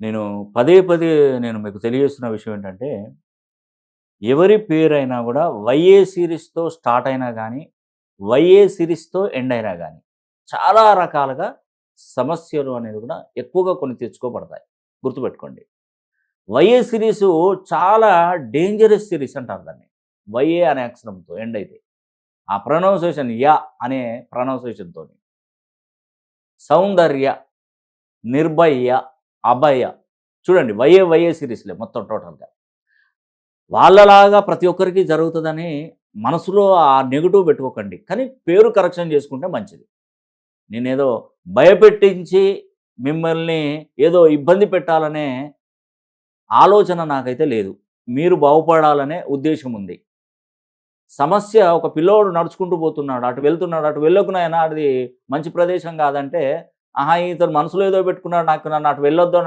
నేను పదే పదే మీకు తెలియజేస్తున్న విషయం ఏంటంటే, ఎవరి పేరైనా గూడా వైఏ సిరీస్‌తో స్టార్ట్ అయినా గానీ, వైఏ సిరీస్‌తో ఎండ్ అయినా గానీ, చాలా రకాలుగా సమస్యలు అనేది గూడా ఎక్కువగా కొని తెచ్చుకోబడతాయి. గుర్తుపెట్టుకోండి. వైఏ సిరీసు చాలా డేంజరస్ సిరీస్ అంటారు దాన్ని. వైఏ అనే అక్షరంతో ఎండ్ అయితే. ఆ ప్రొనౌన్సియేషన్ అనే ప్రొనౌన్సియేషన్‌తోని. సౌందర్య, నిర్భయ, అభయ చూడండి వైఏ సిరీస్‌లే మొత్తం టోటల్‌గా. వాళ్ళలాగా ప్రతి ఒక్కరికి జరుగుతదని మనసులో ఆ నెగెటివ్ పెట్టుకోకండి. కానీ పేరు కరెక్షన్ చేసుకుంటే మంచిది. నేనేదో భయపెట్టించి మిమ్మల్ని ఏదో ఇబ్బంది పెట్టాలనే ఆలోచన నాకైతే లేదు. మీరు బాగుపడాలనే ఉద్దేశ్యం ఉంది. సమస్య ఒక పిల్లోడు నడుచుకుంటూ పోతున్నాడు. అటు వెళ్తున్నాడు. అటు వెళ్ళకు నాయనా అది మంచి ప్రదేశం కాదంటే, ఆహా! ఇతను మనసులో ఏదో పెట్టుకున్నాడు. నన్ను అటు వెళ్ళొద్దు